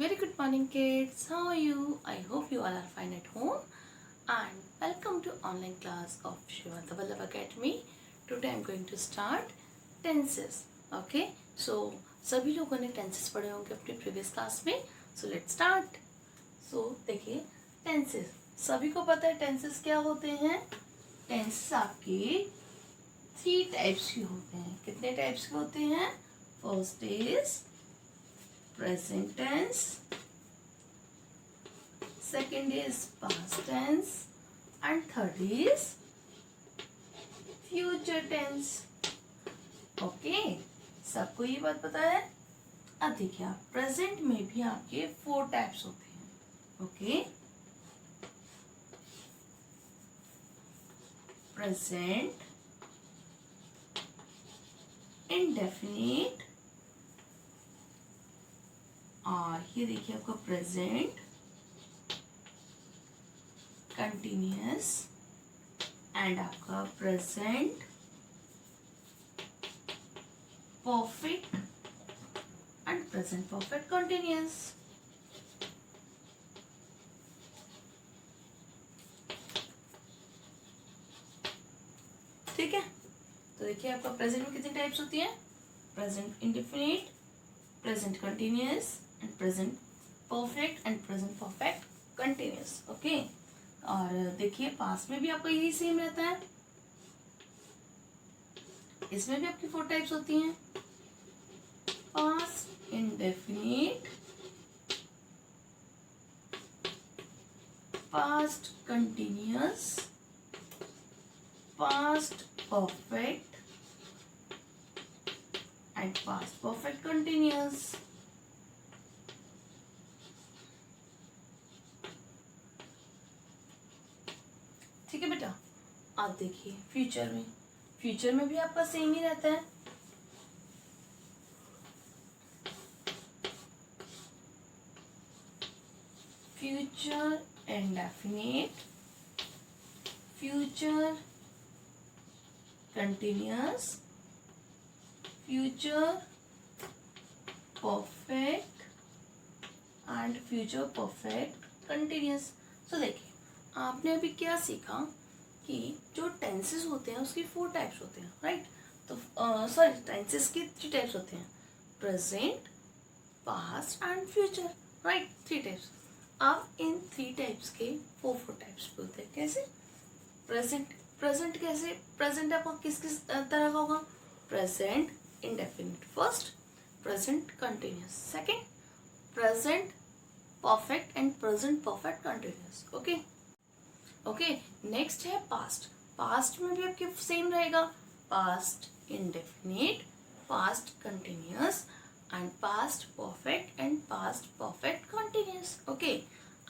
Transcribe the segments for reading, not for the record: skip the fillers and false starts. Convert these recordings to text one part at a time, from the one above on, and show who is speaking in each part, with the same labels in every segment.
Speaker 1: Very good morning, kids. How are you? I hope you all are fine at home. And welcome to online class of Shivanta Vallabh Academy. Today I am going to start tenses. Okay. So सभी लोगों ने tenses पढ़े होंगे अपनी previous class में. So let's start. So देखिए tenses. सभी को पता है tenses क्या होते हैं? Tenses आपके 3 types के होते हैं. कितने types के होते हैं? First is present tense, second is past tense and third is future tense. Okay सबको ये बात पता है. अब देखिए आप प्रेजेंट में भी आपके 4 टाइप्स होते हैं. ओके प्रेजेंट, इंडेफिनिट और ये देखिए आपका प्रेजेंट, कंटिन्यूअस एंड आपका present perfect and present perfect continuous. ठीक है. तो देखिए आपका प्रेजेंट में कितनी टाइप्स होती है? Present indefinite, present continuous and present perfect and present perfect continuous. Okay और देखिए पास्ट में भी आपका यही सेम रहता है. इसमें भी आपकी 4 टाइप्स होती हैं. Past indefinite, past continuous, past perfect and past perfect continuous. ठीक है बेटा. आप देखिए फ्यूचर में भी आपका सेम ही रहता है. Future indefinite, future continuous, future perfect and future perfect continuous. So देखिए आपने अभी क्या सीखा कि जो टेंसेस होते हैं उसकी 4 टाइप्स होते हैं. राइट. तो सॉरी टेंसेस की 3 टाइप्स होते हैं. Present, past and future. Right 3 types. अब इन 3 टाइप्स के 4 टाइप्स बोलते हैं. कैसे? प्रेजेंट कैसे? प्रेजेंट आपका किस तरह का होगा? Present indefinite first, present continuous second, present perfect and present perfect continuous. Okay next है पास्ट. पास्ट में भी आपके सेम रहेगा. Past indefinite, past continuous and past perfect and past perfect continuous. Okay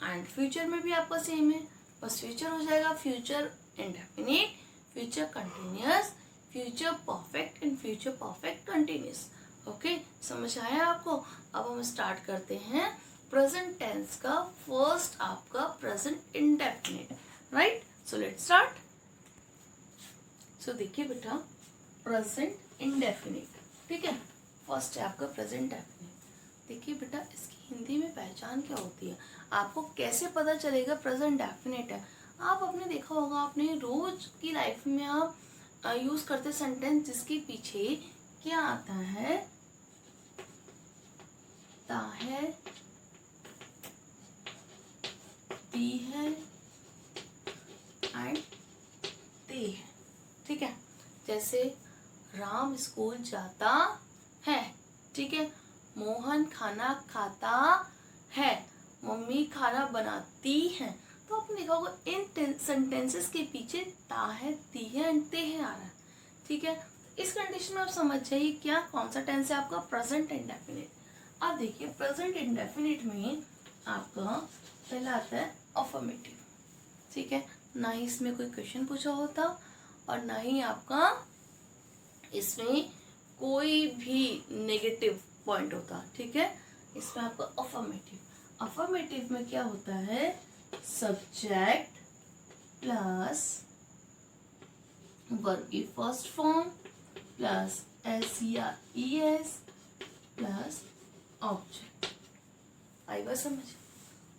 Speaker 1: and future में भी आपका same है. बस फ्यूचर हो जाएगा future indefinite, future continuous, future perfect and future perfect continuous. Okay समझ आया आपको? अब हम स्टार्ट करते हैं प्रेजेंट टेंस का. फर्स्ट आपका present indefinite. Right. So let's start. So देखिए बेटा प्रेजेंट इंडेफिनिट. ठीक है. फर्स्ट है आपका प्रेजेंट इंडेफिनिट. देखिए बेटा इसकी हिंदी में पहचान क्या होती है? आपको कैसे पता चलेगा प्रेजेंट इंडेफिनिट है? आप आपने देखा होगा, अपने रोज की लाइफ में आप यूज करते सेंटेंस जिसके पीछे क्या आता है? ता है, ती है एंड ते है. ठीक है. जैसे राम स्कूल जाता है. ठीक है. मोहन खाना खाता है. मम्मी खाना बनाती है. तो आपने देखा होगा इन सेंटेंसेस के पीछे ता है, ती है एंड ते है आ रहा है. ठीक है. इस कंडीशन में आप समझ जाइए क्या कौन सा टेंस है आपका? Present indefinite. अब देखिए प्रेजेंट इंडेफिनिट में आपका पहला आता है अफर्मेटिव. ठीक है. ना ही इसमें कोई क्वेश्चन पूछा होता और ना ही आपका इसमें कोई भी नेगेटिव पॉइंट होता. ठीक है. इसमें आपका अफर्मेटिव में क्या होता है? सब्जेक्ट प्लस वर्ब की फर्स्ट फॉर्म प्लस एस या ई एस प्लस ऑब्जेक्ट. आई बात समझ।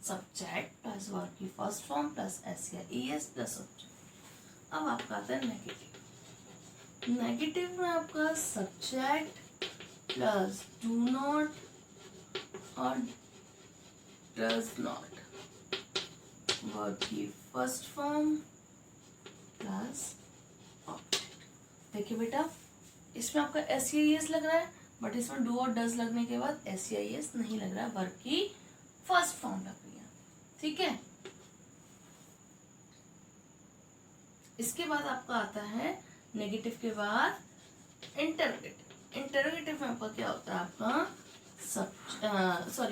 Speaker 1: सब्जेक्ट प्लस वर्ब की फर्स्ट फॉर्म प्लस एस या ई एस प्लस ऑब्जेक्ट। अब आपका आता है नेगेटिव। नेगेटिव में आपका सब्जेक्ट प्लस डू नॉट और डज नॉट, वर्ब की फर्स्ट फॉर्म प्लस ऑब्जेक्ट। देखिए बेटा, इसमें आपका एस या ई एस लग रहा है, बट इसमें डू और डज लगने के बाद एस या ई एस नहीं लग रहा है, वर्ब की फर्स्ट फॉर्म लग रही है। ठीक है, इसके बाद आपका आता है नेगेटिव के बाद इंटरोगेटिव। इंटरोगेटिव में आपका क्या होता है, आपका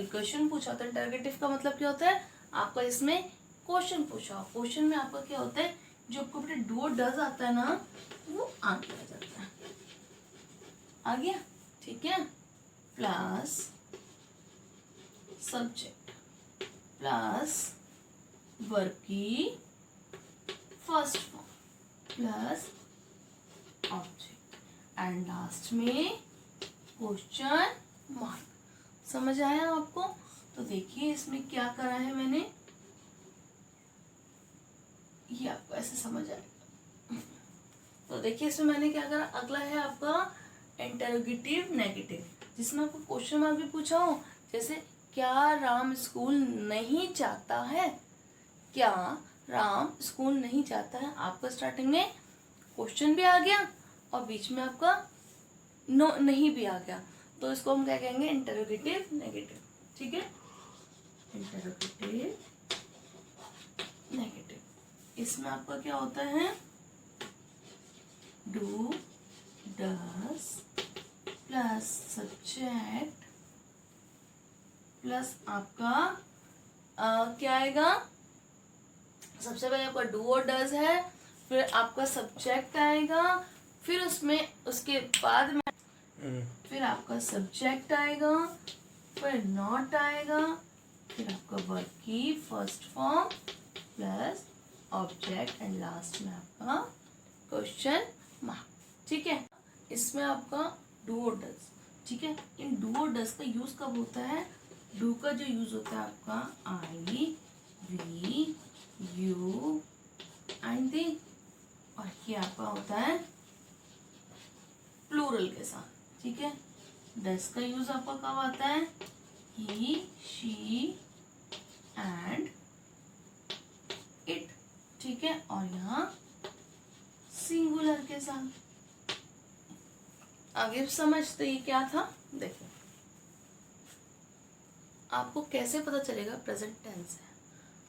Speaker 1: क्वेश्चन पूछा होता है। इंटरोगेटिव का मतलब क्या होता है, आपका इसमें क्वेश्चन पूछा हो। क्वेश्चन में आपका क्या होता है, जो आपको अपने डू डज आता है ना, वो आगे आ जाता है। आ गया, ठीक है। प्लस सब्जेक्ट प्लस वर्ब की first form plus object and last में क्वेश्चन मार्क। समझ आया आपको? तो देखिए इसमें क्या करा है मैंने, ये आपको ऐसे समझ आएगा। तो देखिए इसमें मैंने क्या करा, अगला है आपका इंटरोगेटिव नेगेटिव, जिसमें आपको क्वेश्चन मार्क भी पूछा हो। जैसे क्या राम स्कूल नहीं जाता है, क्या राम स्कूल नहीं जाता है, आपका स्टार्टिंग में क्वेश्चन भी आ गया और बीच में आपका नो नहीं भी आ गया, तो इसको हम क्या कहेंगे, इंटरोगेटिव नेगेटिव। ठीक है, इंटरोगेटिव नेगेटिव। इसमें आपका क्या होता है, do does plus subject plus आपका क्या आएगा, सबसे पहले आपका डू और डज है, फिर आपका सब्जेक्ट आएगा, फिर उसमें उसके बाद में फिर आपका सब्जेक्ट आएगा, फिर नॉट आएगा, फिर आपका वर्ब की first form plus object and last में आपका क्वेश्चन मार्क। ठीक है, इसमें आपका डू और डज। ठीक है, इन डू और डज का यूज कब होता है, डू का जो यूज होता है आपका आई वी यू एंड दी, और ये आपका होता है प्लूरल के साथ। ठीक है, डज का यूज आपका कब आता है, ही शी एंड इट। ठीक है, और यहाँ सिंगुलर के साथ। आगे समझते ये क्या था, देखो आपको कैसे पता चलेगा प्रेजेंट टेंस है।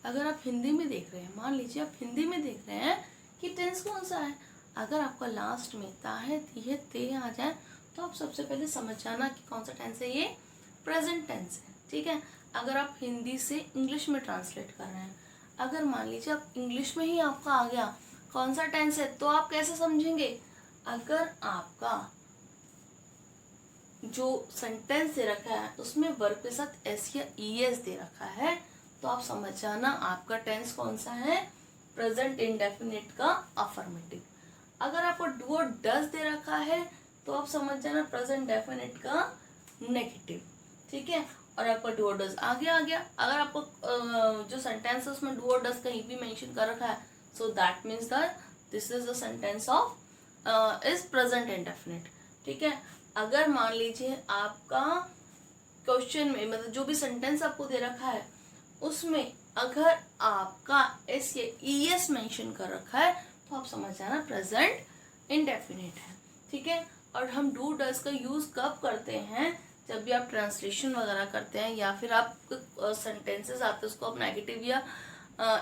Speaker 1: अगर आप हिंदी में देख रहे हैं, मान लीजिए आप हिंदी में देख रहे हैं कि टेंस कौन सा है, अगर आपका लास्ट में ता है ती है ते आ जाए, तो आप सबसे पहले समझ जाना कि कौन सा टेंस है, ये प्रेजेंट टेंस है। ठीक है, अगर आप हिंदी से इंग्लिश में ट्रांसलेट कर रहे हैं, अगर मान लीजिए आप इंग्लिश में ही आपका आ गया कौन सा टेंस है, तो आप कैसे समझेंगे, अगर आपका जो सेंटेंस दे रखा है उसमें वर्ब के साथ एस या ई एस दे रखा है, तो आप समझ जाना आपका टेंस कौन सा है, प्रेजेंट इंडेफिनिट का अफर्मेटिव। अगर आपको डू और डज दे रखा है, तो आप समझ जाना प्रेजेंट डेफिनेट का नेगेटिव। ठीक है, और आपका डू और डज आ गया। अगर आपको जो सेंटेंस है उसमें डू और डज कहीं भी मेंशन कर रखा है, so that means that this is the sentence of is present indefinite. ठीक है, अगर मान लीजिए आपका क्वेश्चन में मतलब जो भी सेंटेंस आपको दे रखा है उसमें अगर आपका एस या ई एस मेंशन कर रखा है, तो आप समझ जाना प्रेजेंट इंडेफिनिट है। ठीक है, और हम डू डज का यूज कब करते हैं, जब भी आप ट्रांसलेशन वगैरह करते हैं या फिर आप सेंटेंसेस आते हैं उसको आप नेगेटिव या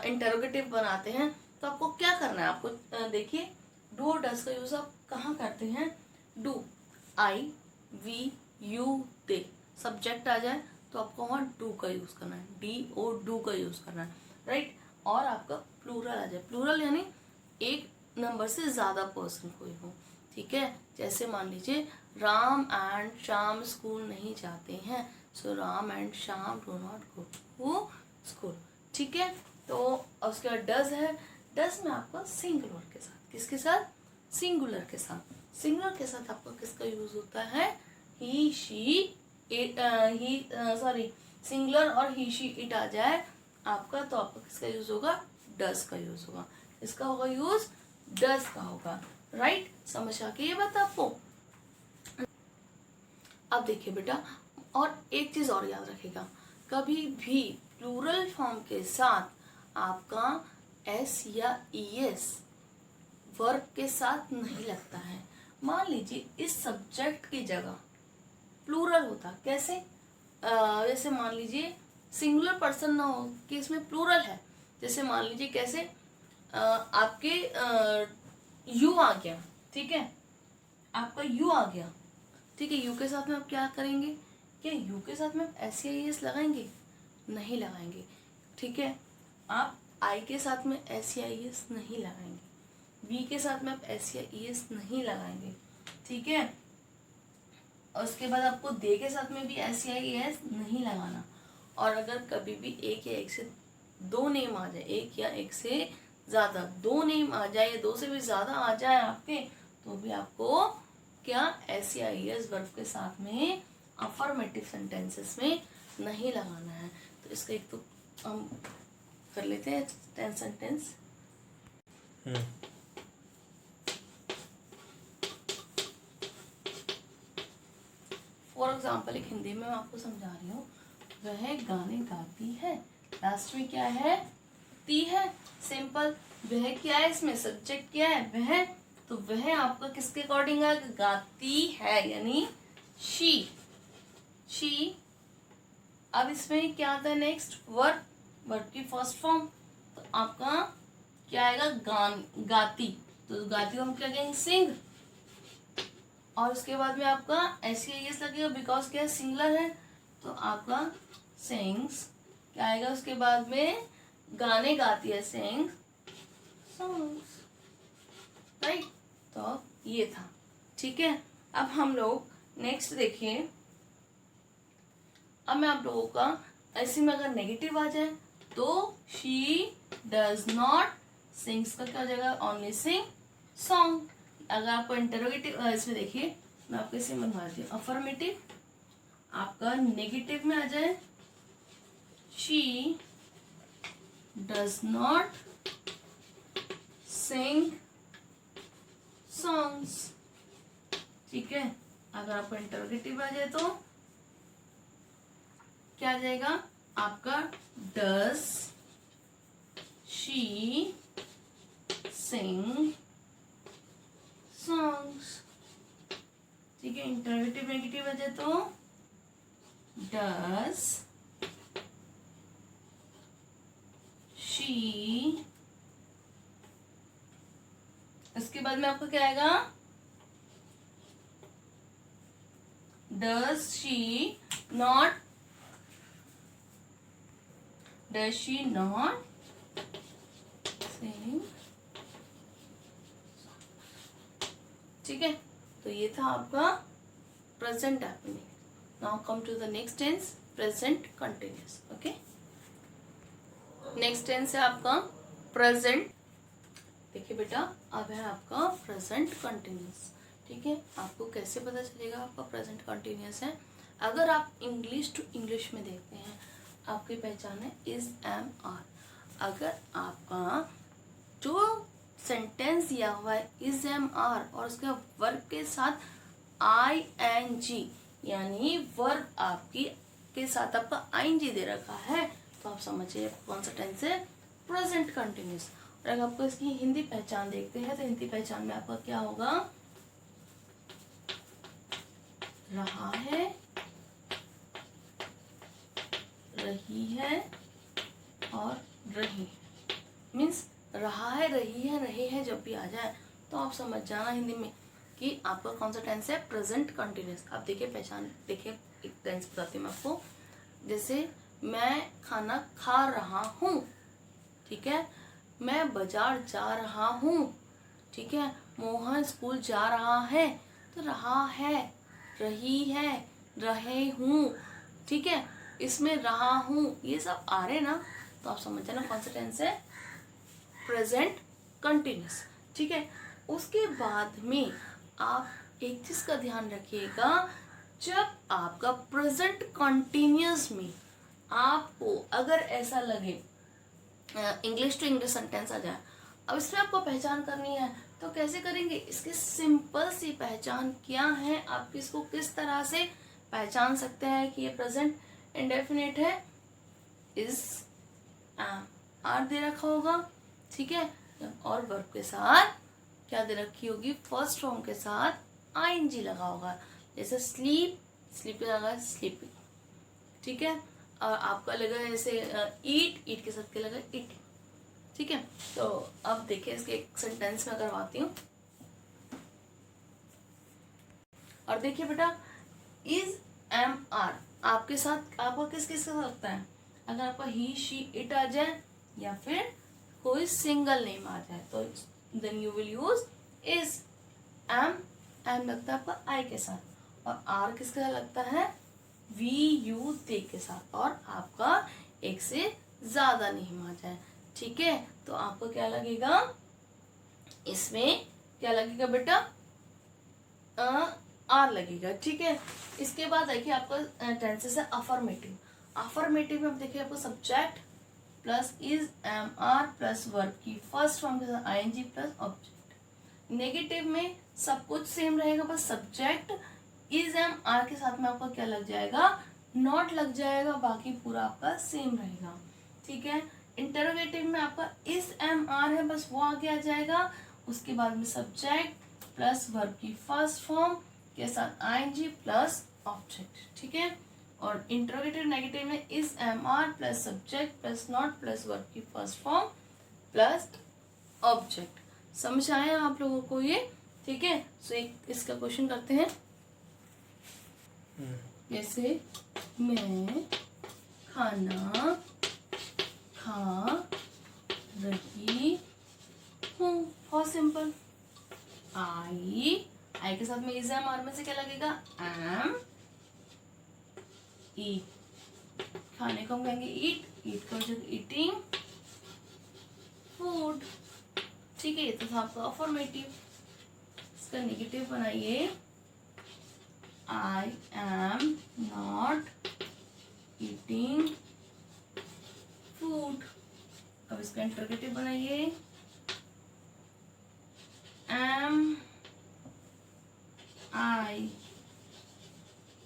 Speaker 1: इंटरोगेटिव बनाते हैं, तो आपको क्या करना है, आपको देखिए डू और डज का यूज आप कहाँ करते हैं, do I we you they, subject आ जाए तो आपको वहाँ डू का यूज करना है, डी ओ डू का यूज करना है, राइट। और आपका प्लूरल आ जाए, प्लूरल यानी एक नंबर से ज्यादा पर्सन कोई हो। ठीक है, जैसे मान लीजिए राम एंड श्याम स्कूल नहीं जाते हैं, so Ram and Shyam do not go to school. ठीक है, तो उसके बाद डज है, डज में आपका सिंगुलर के साथ, किसके साथ, सिंगुलर के साथ। सिंगुलर के साथ आपका किसका यूज होता है, ही शी सिंगुलर और ही शी इट आ जाए आपका, तो आपका किसका यूज होगा, डज का यूज होगा। इसका होगा यूज, डज का होगा, राइट। समझ आ गई ये बात आपको। अब देखिए बेटा, और एक चीज और याद रखिएगा, कभी भी प्लूरल फॉर्म के साथ आपका एस या ईएस वर्ब के साथ नहीं लगता है। मान लीजिए इस सब्जेक्ट की जगह प्लूरल होता, कैसे, जैसे मान लीजिए सिंगुलर पर्सन ना हो कि इसमें प्लूरल है, जैसे मान लीजिए कैसे, आपके यू आ गया, ठीक है, आपका यू आ गया, ठीक है, यू के साथ में आप क्या करेंगे, क्या यू के साथ में आप एस या एस लगाएंगे, नहीं लगाएंगे, ठीक है। आप आई के साथ में एस या एस नहीं लगाएंगे, वी के साथ में आप एस या एस नहीं लगाएंगे, ठीक है। और उसके बाद आपको दे के साथ में भी एस या एस नहीं लगाना। और अगर कभी भी एक या एक से दो नेम आ जाए, एक या एक से ज़्यादा दो नेम आ जाए, या दो से भी ज़्यादा आ जाए आपके, तो भी आपको क्या एस या एस वर्ब के साथ में अफर्मेटिव सेंटेंसेस में नहीं लगाना है। तो इसका एक तो हम कर लेते हैं 10 सेंटेंस। फॉर एग्जाम्पल एक हिंदी में मैं आपको समझा रही हूँ, वह गाने गाती है, लास्ट में क्या है, ती है, सिंपल। वह क्या है, इसमें सब्जेक्ट क्या है, वह, तो वह आपका किसके अकॉर्डिंग है, गाती है यानी शी, शी। अब इसमें क्या आता है नेक्स्ट, वर्ब, वर्ब की फर्स्ट फॉर्म, तो आपका क्या आएगा, गान, गाती, तो गाती को हम क्या कहेंगे, सिंग। और उसके बाद में आपका एस लगेगा, बिकॉज क्या सिंगुलर है, तो आपका सिंग्स, क्या आएगा उसके बाद में, गाने गाती है, सिंग्स सॉन्ग्स, राइट। तो ये था, ठीक है। अब हम लोग नेक्स्ट देखिए, अब मैं आप लोगों का ऐसे में अगर नेगेटिव आ जाए तो शी डज नॉट सिंग्स का क्या हो जाएगा, ओनली सिंग सॉन्ग। अगर आपको इंटरोगेटिव इसमें देखिए, मैं आपको इसे बनवा देती हूँ, अफर्मेटिव आपका नेगेटिव में आ जाए, she does not sing songs, ठीक है। अगर आपको इंटरोगेटिव आ जाए तो क्या आ जाएगा आपका, डज शी सिंग सॉन्ग्स, ठीक है। इंटरोगेटिव नेगेटिव आ जाए तो डज शी, उसके बाद में आपको क्या आएगा, does she not, does she not sing, ठीक है। तो ये था आपका present happening. Now come to the next tense, present continuous, okay. Next tense है आपका प्रेजेंट। देखिए बेटा, अब है आपका प्रेजेंट कंटिन्यूअस, ठीक है। आपको कैसे पता चलेगा आपका प्रेजेंट कंटिन्यूअस है, अगर आप इंग्लिश टू इंग्लिश में देखते हैं, आपकी पहचान है इज, एम, आर। अगर आपका जो सेंटेंस दिया हुआ है इज, एम, आर और उसके वर्ब के साथ आई एन जी, यानी वर्ब आपकी के साथ आपका आई एन जी दे रखा है, तो आप समझिए कौन सा टेंस है, प्रेजेंट कंटिन्यूअस। और अगर आपको इसकी हिंदी पहचान देखते हैं, तो हिंदी पहचान में आपका क्या होगा, रहा है, रही है और रही, मीन्स रहा है, रही है, रहे हैं जब भी आ जाए तो आप समझ जाना हिंदी में कि आपका कौन सा टेंस है, प्रेजेंट कंटिन्यूअस। आप देखिए पहचान, देखिए एक टेंस बताती हूँ मैं आपको, जैसे मैं खाना खा रहा हूँ, ठीक है, मैं बाजार जा रहा हूँ, ठीक है, मोहन स्कूल जा रहा है, तो रहा है, रही है, रहे हूँ, ठीक है, इसमें रहा हूँ, ये सब आ रहे ना, तो आप समझ जाना कौन सा टेंस है, प्रेजेंट कंटिन्यूअस, ठीक है। उसके बाद में आप एक चीज का ध्यान रखिएगा, जब आपका प्रेजेंट कंटिन्यूअस में आपको अगर ऐसा लगे इंग्लिश टू इंग्लिश सेंटेंस आ जाए, अब इसमें आपको पहचान करनी है, तो कैसे करेंगे? इसकी सिंपल सी पहचान क्या है, आप इसको किस तरह से पहचान सकते हैं कि ये प्रेजेंट इंडेफिनिट है? इज एम आर दे रखा होगा, ठीक है, और वर्ब के साथ क्या दे रखी होगी? फर्स्ट फॉर्म के साथ आईएनजी लगा होगा, जैसे स्लीप, स्लीप लगा स्लीपिंग, ठीक है, और आपका लगा ऐसे ईट, ईट के साथ क्या लगा? इट, ठीक है। तो अब देखिए इसके एक सेंटेंस में करवाती हूँ, और देखिए बेटा, इज एम आर आपके साथ आपका किस किस के साथ लगता है? अगर आपका ही शी इट आ जाए या फिर कोई सिंगल नेम आ जाए तो then you will use is. Am, am लगता है आपका आई के साथ, और आर किसके साथ लगता है? वी यू दे के साथ, और आपका एक से ज्यादा नेम आ जाए, ठीक है, तो आपको क्या लगेगा? इसमें क्या लगेगा बेटा? आर लगेगा, ठीक है। इसके बाद देखिए आपका टेंसेस है अफर्मेटिव। अफर्मेटिव में अब देखिए आपको subject plus is am are plus verb की फर्स्ट फॉर्म के साथ आईएनजी प्लस ऑब्जेक्ट। नेगेटिव में सब कुछ सेम रहेगा, बस सब्जेक्ट इज एम आर के साथ में आपका क्या लग जाएगा? नॉट लग जाएगा, बाकी पूरा आपका सेम रहेगा, ठीक है। इंटरोगेटिव में आपका इज एम आर है, बस वो आगे आ जाएगा, उसके बाद में सब्जेक्ट प्लस वर्ब की फर्स्ट फॉर्म के साथ आईएनजी प्लस ऑब्जेक्ट, ठीक है। और इंटरोगेटिव नेगेटिव में is am are plus subject plus not plus verb की फर्स्ट फॉर्म प्लस ऑब्जेक्ट। समझ आया आप लोगों को ये? ठीक है। सो एक इसका क्वेश्चन करते हैं, जैसे मैं खाना खा रही हूँ, बहुत सिंपल। आई के साथ में इज एम आर में से क्या लगेगा? एम ईट, खाने को हम कहेंगे ईट, ईट को ईटिंग फूड, ठीक है। ये तो था आपका अफर्मेटिव। इसका नेगेटिव बनाइए, I am not eating food. अब इसका इंटरोगेटिव बनाइए, am I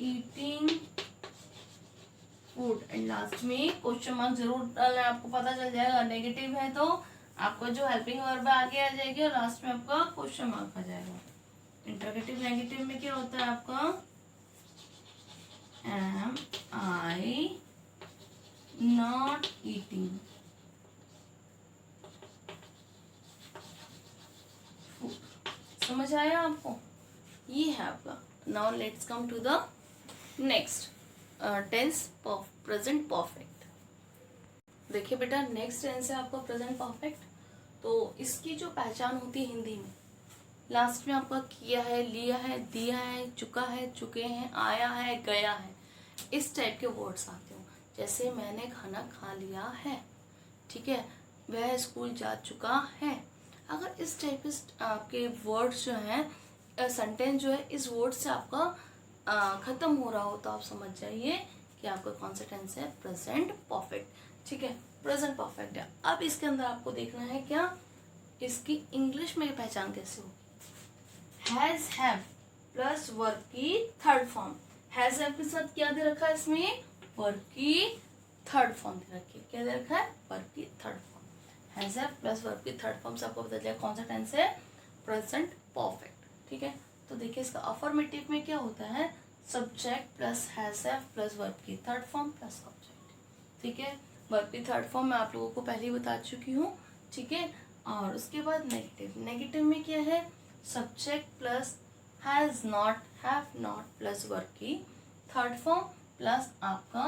Speaker 1: eating food. And last में क्वेश्चन मार्क जरूर डालना है, आपको पता चल जाएगा नेगेटिव है तो आपको जो हेल्पिंग वर्ब आगे आ जाएगी और लास्ट में आपका क्वेश्चन मार्क आ जाएगा। इंटरोगेटिव नेगेटिव में क्या होता है आपका? Am I not eating food. समझ आया आपको? ये है आपका। Now let's come to the next tense, present perfect. देखिए बेटा, नेक्स्ट टेंस है आपका प्रेजेंट परफेक्ट। तो इसकी जो पहचान होती है हिंदी में, लास्ट में आपका किया है, लिया है, दिया है, चुका है, चुके हैं, आया है, गया है, इस टाइप के वर्ड्स आते हो। जैसे मैंने खाना खा लिया है, ठीक है, वह स्कूल जा चुका है। अगर इस टाइप के आपके वर्ड्स जो हैं, सेंटेंस जो है इस वर्ड से आपका खत्म हो रहा हो तो आप समझ जाइए कि आपका कौन सा टेंस है? प्रेजेंट परफेक्ट, ठीक है, प्रेजेंट परफेक्ट है। अब इसके अंदर आपको देखना है क्या इसकी इंग्लिश में पहचान कैसे होगी। हैज हैव प्लस वर्ब की थर्ड फॉर्म। हैज हैव के साथ क्या दे रखा है? इसमें वर्ब की थर्ड फॉर्म दे रखी है। क्या दे रखा है? वर्ब की third form. Has have plus verb की थर्ड फॉर्म से आपको पता चलेगा कौन सा टेंस है? प्रेजेंट परफेक्ट, ठीक है। तो देखिए इसका अफर्मेटिव में क्या होता है? Subject plus has have plus verb की थर्ड फॉर्म प्लस ऑब्जेक्ट, ठीक है। वर्ब की थर्ड फॉर्म मैं आप लोगों को पहले ही बता चुकी हूँ, ठीक है। और उसके बाद नेगेटिव, नेगेटिव में क्या है? Subject plus has not, have not plus verb की थर्ड फॉर्म प्लस आपका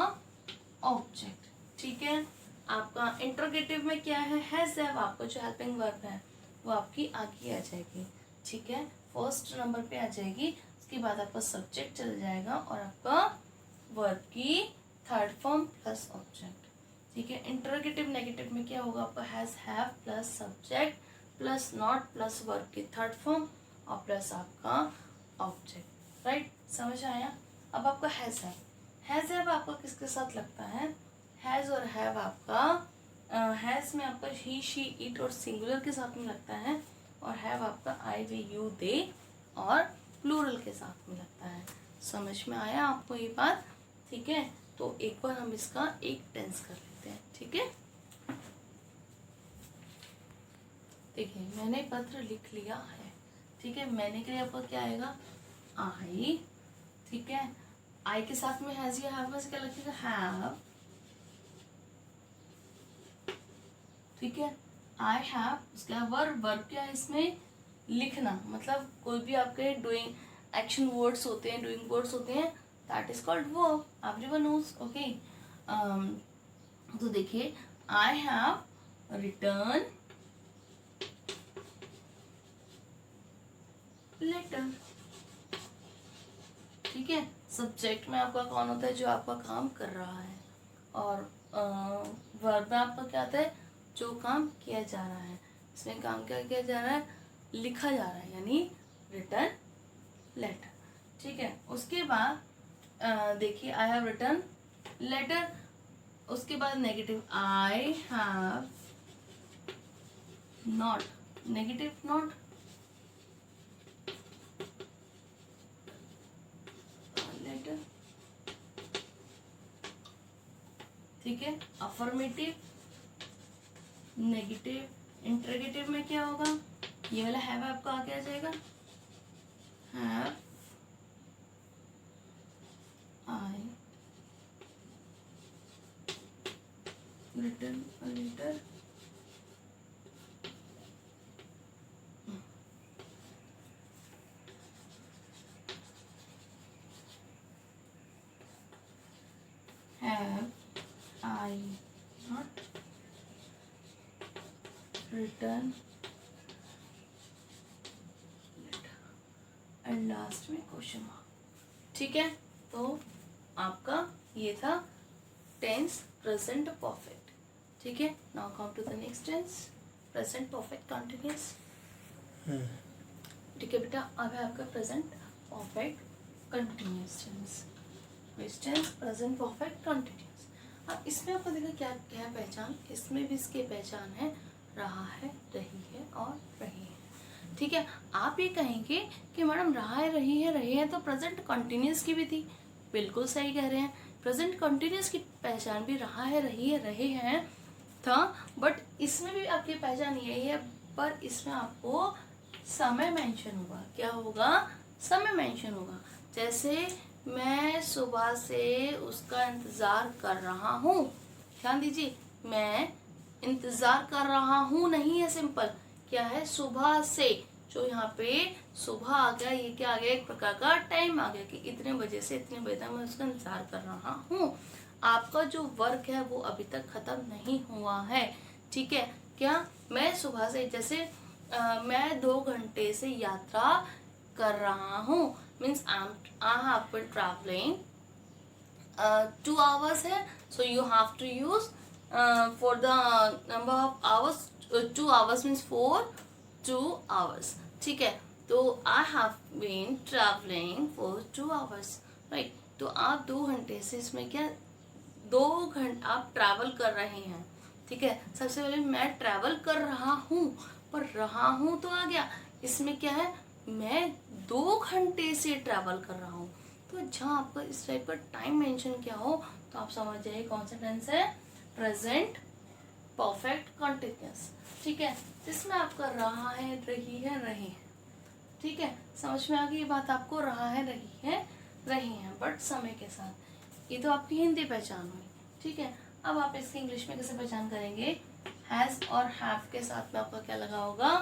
Speaker 1: ऑब्जेक्ट, ठीक है। आपका इंट्रोगेटिव में क्या है? हैज हैव, आपका जो हेल्पिंग वर्ब है वो आपकी आगे आ जाएगी, ठीक है, फर्स्ट नंबर पे आ जाएगी। उसके बाद आपका सब्जेक्ट चल जाएगा और आपका वर्ब की थर्ड फॉर्म प्लस ऑब्जेक्ट, ठीक है। इंटरोगेटिव नेगेटिव में क्या होगा? आपका has have plus subject plus not plus verb की थर्ड फॉर्म और प्लस आपका ऑब्जेक्ट, राइट। समझ आया? अब आपका हैज हैव आपका किसके साथ लगता है? हैज़ और हैव आपका हैज़ में आपका ही शी इट और सिंगुलर के साथ में लगता है, और हैव आपका आई वी यू दे और प्लूरल के साथ में लगता है। समझ में आया आपको ये बात? ठीक है, तो एक बार हम इसका एक टेंस कर लेते हैं। ठीक है, देखिए मैंने पत्र लिख लिया है। ठीक है, मैंने के लिए आपका क्या आएगा? आई। ठीक है, आई के साथ में हैज या हैव में से क्या लगेगा? हैव। ठीक है, आई हैव, उसके बाद वर्ब। वर्ब क्या है इसमें? लिखना, मतलब कोई भी आपके डूइंग एक्शन वर्ड्स होते हैं, डूइंग वर्ड्स होते हैं, that is called verb. Everyone knows. Okay, तो देखिए आई हैव रिटर्न लेटर। ठीक है, सब्जेक्ट में आपका कौन होता है? जो आपका काम कर रहा है, और वर्ब में आपका क्या आता है? जो काम किया जा रहा है। इसमें काम क्या किया जा रहा है? लिखा जा रहा है, यानी रिटर्न लेटर। ठीक है, उसके बाद देखिए आई हैव रिटर्न लेटर, उसके बाद negative I have not, negative not, letter. ठीक है, अफर्मेटिव, नेगेटिव, इंटरोगेटिव में क्या होगा? ये वाला हैव आपका आगे आ जाएगा, have I written a letter. Have I not written letter? And last में क्वेश्चन मार्क। ठीक है, तो आपका ये था टेंस प्रेजेंट परफेक्ट। ठीक है, now come to the next tense, present perfect continuous. ठीक है बेटा, अब है आपका present perfect continuous tense. Tense present perfect continuous. अब इसमें आपको देखा क्या क्या है पहचान? इसमें भी इसकी पहचान है रहा है, रही है और रही है। ठीक है, आप ये कहेंगे कि मैडम रहा है, रही है तो प्रेजेंट कंटिन्यूअस की भी थी। बिल्कुल सही कह रहे हैं, प्रेजेंट कंटिन्यूअस की पहचान भी रहा है, रहे हैं था, बट इसमें भी आपकी पहचान यही है, पर इसमें आपको समय मेंशन होगा। क्या होगा? समय मेंशन होगा। जैसे मैं सुबह से उसका इंतजार कर रहा हूँ। ध्यान दीजिए, मैं इंतजार कर रहा हूँ नहीं है, सिंपल क्या है? सुबह से। जो यहाँ पे सुबह आ गया, ये क्या आ गया? एक प्रकार का टाइम आ गया कि इतने बजे से इतने बजे तक मैं उसका इंतजार कर रहा हूँ। आपका जो वर्क है वो अभी तक खत्म नहीं हुआ है। ठीक है, क्या? मैं सुबह से, जैसे मैं 2 घंटे से यात्रा कर रहा हूँ, means I have been traveling 2 hours है, so you have to use for the number of hours 2 hours means for 2 hours. ठीक है, तो I have been traveling for 2 hours, right? तो आप 2 घंटे से, इसमें क्या 2 घंटे आप ट्रैवल कर रहे हैं। ठीक है, सबसे पहले मैं ट्रैवल कर रहा हूँ, पर रहा हूँ तो आ गया, इसमें क्या है? मैं 2 घंटे से ट्रैवल कर रहा हूँ। तो जहाँ आपका इस टाइप का टाइम मेंशन क्या हो तो आप समझ जाइए कौन सा टेंस है? Present perfect continuous. ठीक है, इसमें आपका रहा है, रही है, रहे हैं। ठीक है, समझ में आ गई ये बात आपको? रहा है, रही है, बट समय के साथ। ये तो आपकी हिंदी पहचान हुई। ठीक है, अब आप इसकी इंग्लिश में कैसे पहचान करेंगे? हैज और हैव के साथ में आपका क्या लगा होगा?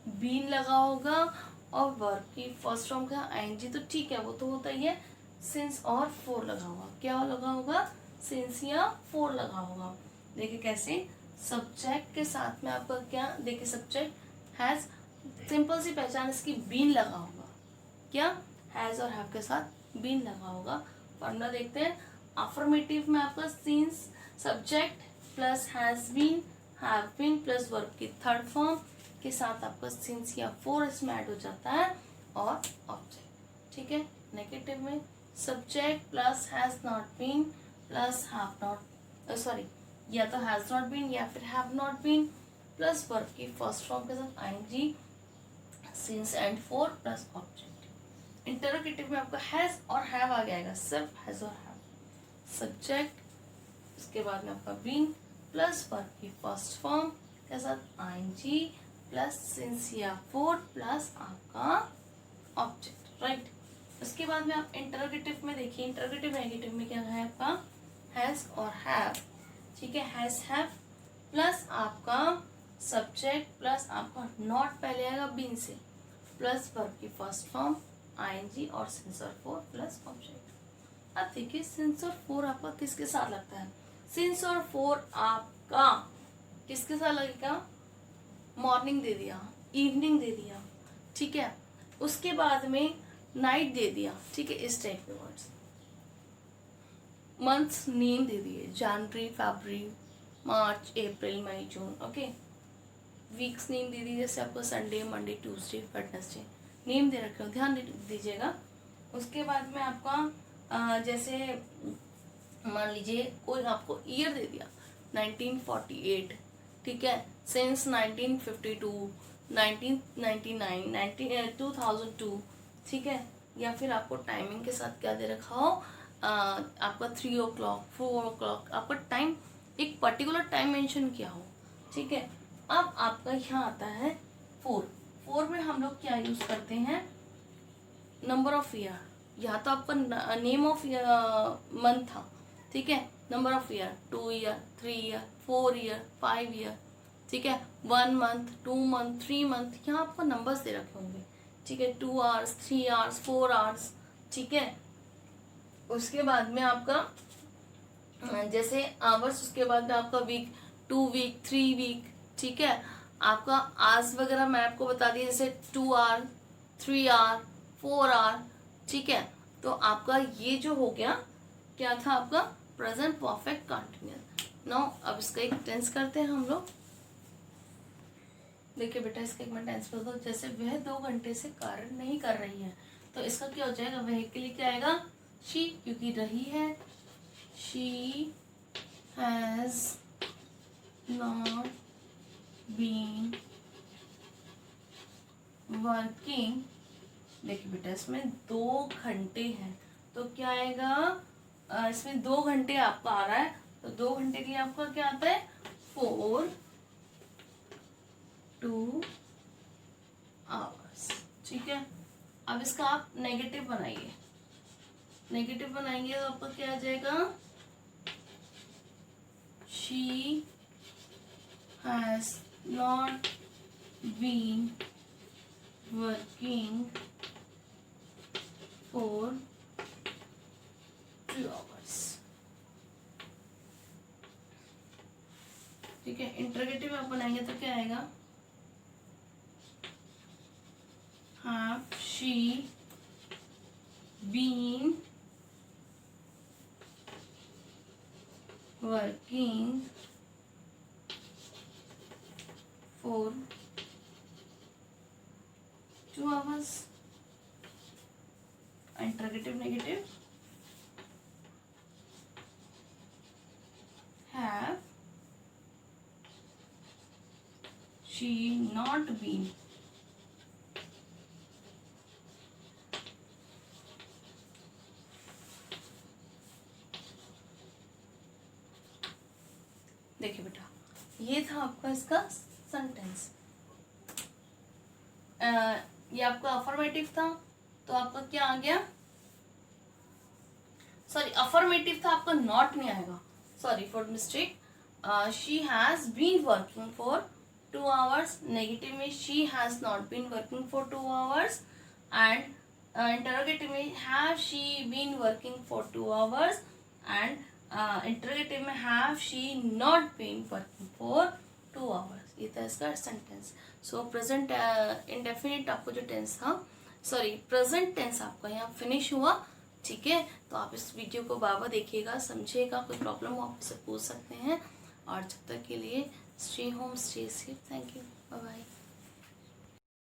Speaker 1: बीन लगा होगा, और वर्ब की फर्स्ट फॉर्म का आईएनजी तो ठीक है, वो तो होता ही है। सिंस और फोर लगा होगा। क्या लगा होगा? सिंस या फोर लगा होगा। देखिए कैसे? सब्जेक्ट के साथ में आपका क्या? देखिए सब्जेक्ट हैज, सिंपल सी पहचान इसकी, बीन लगा होगा। क्या? हैज और हैव के साथ बीन लगा होगा। फॉर्मूला देखते हैं। अफर्मेटिव में आपका since subject plus has been, have been plus verb की थर्ड फॉर्म के साथ आपका सिंस या फोर इसमें ऐड हो जाता है, और ऑब्जेक्ट। ठीक है, नेगेटिव में subject plus has not been plus have not sorry, या तो हैज नॉट बीन या फिर have not been plus verb की फर्स्ट फॉर्म के साथ ING, since and for plus object. Interrogative में आपका हैज और हैव आ जाएगा, सिर्फ हैज और हैव, सब्जेक्ट, उसके बाद में आपका बीन प्लस वर्ब की फर्स्ट फॉर्म के साथ आईएनजी प्लस सिंस या फॉर प्लस आपका ऑब्जेक्ट, राइट। उसके बाद में आप इंटरोगेटिव में देखिए, इंटरोगेटिव नेगेटिव में क्या है आपका हैज और हैव, ठीक है, हैज हैव प्लस आपका सब्जेक्ट प्लस आपका नॉट पहले आएगा बीन से, प्लस वर्ब की फर्स्ट फॉर्म आईएनजी और सिंस और फॉर प्लस ऑब्जेक्ट। अब देखिए सिंस और फॉर आपका किसके साथ लगता है, सिंस और फॉर आपका किसके साथ लगेगा, मॉर्निंग दे दिया, इवनिंग दे दिया, ठीक है, उसके बाद में नाइट दे दिया, ठीक है, इस टाइप के वर्ड्स। मंथ्स नेम दे दिए, जनवरी, फरवरी, मार्च, अप्रैल, मई, जून, ओके। वीक्स नेम दे दिए, जैसे आपको Sunday, Monday, Tuesday, Wednesday name दे रखे हो, ध्यान दीजिएगा। उसके बाद में आपका जैसे मान लीजिए कोई आपको ईयर दे दिया 1948, ठीक है, सिंस 1952, 1999, 2002, ठीक है, या फिर आपको टाइमिंग के साथ क्या दे रखा हो, आपका 3 o'clock, 4 o'clock, आपका टाइम एक पर्टिकुलर टाइम मेंशन किया हो, ठीक है। अब आपका यहाँ आता है फोर में हम लोग क्या यूज करते हैं, नंबर ऑफ ईयर, यहाँ तो आपका नेम ऑफ मंथ था, ठीक है, number of year 2 year, 3 year, 4 year, 5 year, ठीक है, 1 मंथ, 2 मंथ, 3 मंथ, यहाँ आपको नंबर्स दे रखे होंगे, ठीक है, 2 आवर्स, 3 आवर्स, 4 आवर्स, ठीक है। उसके बाद में आपका जैसे आवर्स, उसके बाद में आपका वीक, 2 वीक, 3 वीक, ठीक है, आपका आवर्स वगैरह मैं आपको बता दिया, जैसे 2 आवर, 3 आवर, 4 आवर, ठीक है। तो आपका ये जो हो गया क्या था आपका प्रेजेंट परफेक्ट कंटिन्यूअस। नाउ अब इसका एक टेंस करते हैं हम लोग। देखिए बेटा इसका एक मैं टेंस कर दो, जैसे वह 2 घंटे से कार्य नहीं कर रही है, तो इसका क्या हो जाएगा, वह के लिए क्या आएगा, शी, क्योंकि रही है, she has not been working. देखिए बेटा इसमें 2 घंटे हैं, तो क्या आएगा, इसमें 2 घंटे आपका आ रहा है, तो 2 घंटे के लिए आपका क्या आता है, 4 2 आवर्स, ठीक है। अब इसका आप नेगेटिव बनाइए, नेगेटिव बनाएंगे तो आपका क्या आ जाएगा, she has not been working for 2 hours, ठीक है। इंटरोगेटिव आप बनाएंगे तो क्या आएगा, have she been working for 2 hours, interrogative negative, have she not been देखिए बेटा ये था आपका इसका सेंटेंस। ये आपका अफर्मेटिव था, तो आपका क्या आ गया, सॉरी अफर्मेटिव था आपका नॉट नहीं आएगा, sorry for mistake. She has been working for 2 hours, negative में she has not been working for 2 hours, and interrogative में have she been working for 2 hours, and interrogative में have she not been working for 2 hours. ये था इसका sentence. सो present indefinite आपको जो tense था, sorry present tense आपका यहाँ फिनिश हुआ, ठीक है। तो आप इस वीडियो को बार बार देखिएगा, समझिएगा, कोई प्रॉब्लम हो आप मुझसे पूछ सकते हैं। और जब तक के लिए stay home, stay safe, thank you, bye bye.